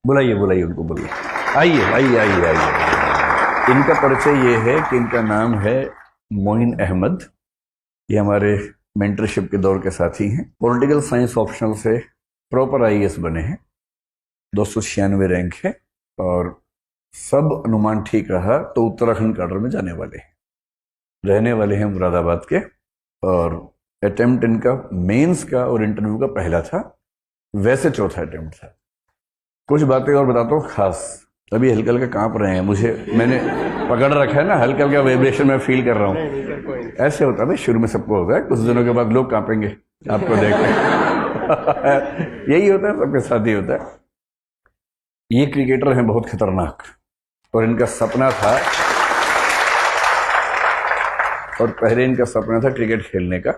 बुलाइए बुलाइए उनको, बुलाइए। आइए आइए आइए आइए। इनका परिचय ये है कि इनका नाम है मोइन अहमद। ये हमारे मेंटरशिप के दौर के साथी हैं। पॉलिटिकल साइंस ऑप्शनल से प्रॉपर आईएएस बने हैं। 296 रैंक है और सब अनुमान ठीक रहा तो उत्तराखंड काडर में जाने वाले हैं। रहने वाले हैं मुरादाबाद के और अटेम्प्ट इनका मेंस का और इंटरव्यू का पहला था, वैसे चौथा अटेम्प्ट था। कुछ बातें और बताता हूँ खास। अभी हल्का हल्का कांप रहे हैं, मैंने पकड़ रखा है ना, हल्का हल्का वाइब्रेशन में फील कर रहा हूँ। ऐसे होता है भाई, शुरू में सबको होता है, कुछ दिनों के बाद लोग कांपेंगे आपको देख के। यही होता है, सबके साथ ही होता है। ये क्रिकेटर हैं बहुत खतरनाक और इनका सपना था, और पहले इनका सपना था क्रिकेट खेलने का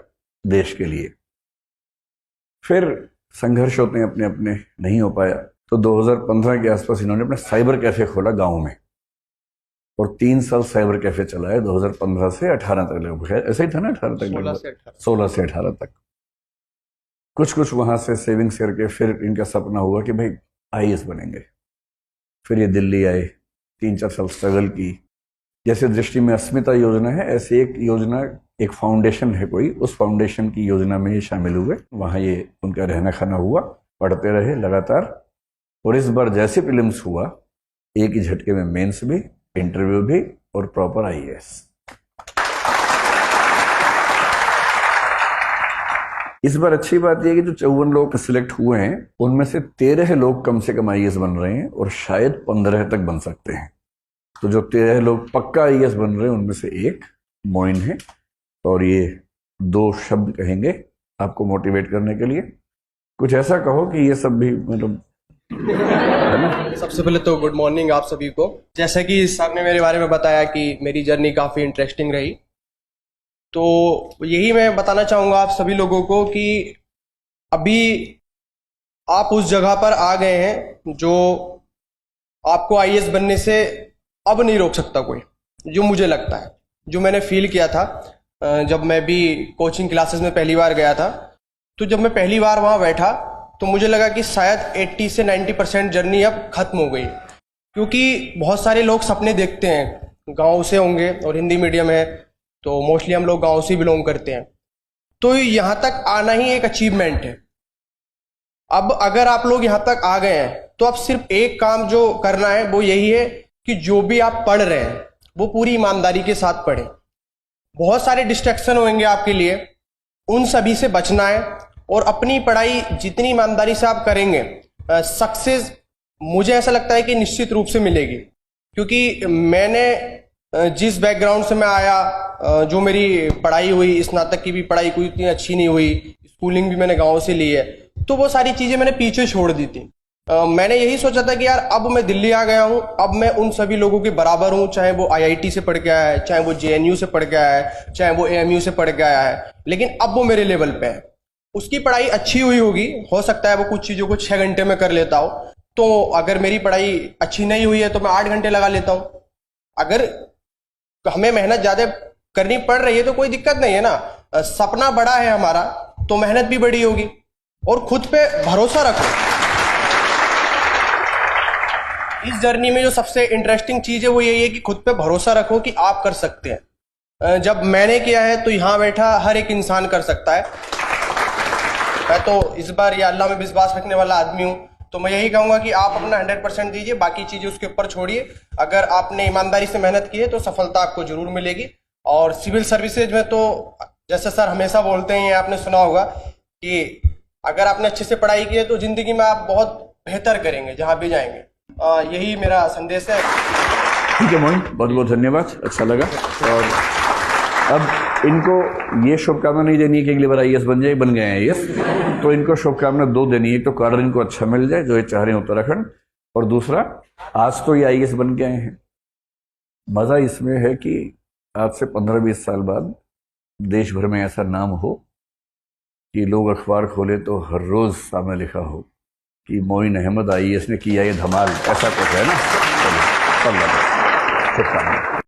देश के लिए। फिर संघर्ष होते हैं अपने अपने, नहीं हो पाया तो 2015 के आसपास इन्होंने अपना साइबर कैफे खोला गांव में और 3 साल साइबर कैफे चलाया 2015 से 18 तक लगभग। ऐसा ही था ना, 18 तक, 16 से 18 तक। कुछ वहां से सेविंग्स करके फिर इनका सपना हुआ कि भाई आईएएस बनेंगे। फिर ये दिल्ली आए, 3-4 साल स्ट्रगल की। जैसे दृष्टि में अस्मिता योजना है, ऐसे एक योजना, एक फाउंडेशन है कोई, उस फाउंडेशन की योजना में ये शामिल हुए। वहां ये उनका रहना खाना हुआ, पढ़ते रहे लगातार। और इस बार जैसे प्रीलिम्स हुआ, एक ही झटके में मेंस भी, इंटरव्यू भी और प्रॉपर आईएएस। इस बार अच्छी बात यह है कि जो 54 लोग सिलेक्ट हुए हैं उनमें से 13 लोग कम से कम आईएएस बन रहे हैं और शायद 15 तक बन सकते हैं। तो जो 13 लोग पक्का आईएएस बन रहे हैं उनमें से एक मोइन है, और ये 2 शब्द कहेंगे आपको मोटिवेट करने के लिए। कुछ ऐसा कहो कि ये सब भी मतलब। सबसे पहले तो गुड मॉर्निंग आप सभी को। जैसा कि सर ने मेरे बारे में बताया कि मेरी जर्नी काफ़ी इंटरेस्टिंग रही, तो यही मैं बताना चाहूँगा आप सभी लोगों को कि अभी आप उस जगह पर आ गए हैं जो आपको आईएएस बनने से अब नहीं रोक सकता कोई, जो मुझे लगता है, जो मैंने फील किया था जब मैं भी कोचिंग क्लासेस में पहली बार गया था। तो जब मैं पहली बार वहाँ बैठा तो मुझे लगा कि शायद 80 से 90% जर्नी अब खत्म हो गई, क्योंकि बहुत सारे लोग सपने देखते हैं, गांव से होंगे और हिंदी मीडियम है तो मोस्टली हम लोग गांव से बिलोंग करते हैं, तो यहाँ तक आना ही एक अचीवमेंट है। अब अगर आप लोग यहाँ तक आ गए हैं तो अब सिर्फ एक काम जो करना है वो यही है कि जो भी आप पढ़ रहे हैं वो पूरी ईमानदारी के साथ पढ़ें। बहुत सारे डिस्ट्रैक्शन होंगे आपके लिए, उन सभी से बचना है और अपनी पढ़ाई जितनी ईमानदारी से आप करेंगे, सक्सेस मुझे ऐसा लगता है कि निश्चित रूप से मिलेगी। क्योंकि मैंने जिस बैकग्राउंड से मैं आया, जो मेरी पढ़ाई हुई, स्नातक की भी पढ़ाई कोई इतनी अच्छी नहीं हुई, स्कूलिंग भी मैंने गांव से ली है, तो वो सारी चीज़ें मैंने पीछे छोड़ दी थी। मैंने यही सोचा था कि यार अब मैं दिल्ली आ गया हूँ, अब मैं उन सभी लोगों के बराबर हूँ, चाहे वो आईआईटी से पढ़ के आया है, चाहे वो जेएनयू से पढ़ के आया है, चाहे वो एएमयू से पढ़ के आया है, लेकिन अब वो मेरे लेवल पे है। उसकी पढ़ाई अच्छी हुई होगी, हो सकता है वो कुछ चीज़ों को 6 घंटे में कर लेता हो, तो अगर मेरी पढ़ाई अच्छी नहीं हुई है तो मैं 8 घंटे लगा लेता हूँ। अगर हमें मेहनत ज़्यादा करनी पड़ रही है तो कोई दिक्कत नहीं है ना, सपना बड़ा है हमारा तो मेहनत भी बड़ी होगी। और खुद पे भरोसा रखो। इस जर्नी में जो सबसे इंटरेस्टिंग चीज़ है वो यही है कि खुद पे भरोसा रखो कि आप कर सकते हैं। जब मैंने किया है तो यहाँ बैठा हर एक इंसान कर सकता है। मैं तो इस बार ये अल्लाह में विश्वास रखने वाला आदमी हूँ, तो मैं यही कहूँगा कि आप अपना 100% दीजिए, बाकी चीज़ें उसके ऊपर छोड़िए। अगर आपने ईमानदारी से मेहनत की है तो सफलता आपको जरूर मिलेगी। और सिविल सर्विसेज में तो जैसे सर हमेशा बोलते हैं, आपने सुना होगा कि अगर आपने अच्छे से पढ़ाई की है तो ज़िंदगी में आप बहुत बेहतर करेंगे जहाँ भी जाएंगे। यही मेरा संदेश है। ठीक है मोइन, बहुत बहुत धन्यवाद, अच्छा लगा। और अब इनको ये शुभकामना नहीं देनी है कि अगली बार आईएएस बन जाए, बन गए हैं आईएएस, तो इनको शुभकामना 2 देनी है। तो काडर इनको अच्छा मिल जाए जो ये चाह रहे हैं उत्तराखंड, और दूसरा आज तो ये आईएएस बन के आए हैं। मज़ा इसमें है कि आज से 15-20 साल बाद देश भर में ऐसा नाम हो कि लोग अखबार खोले तो हर रोज़ सामने लिखा हो कि मोइन अहमद आईएएस ने किया ये धमाल, ऐसा कुछ है ना। चलो, शुभकामना।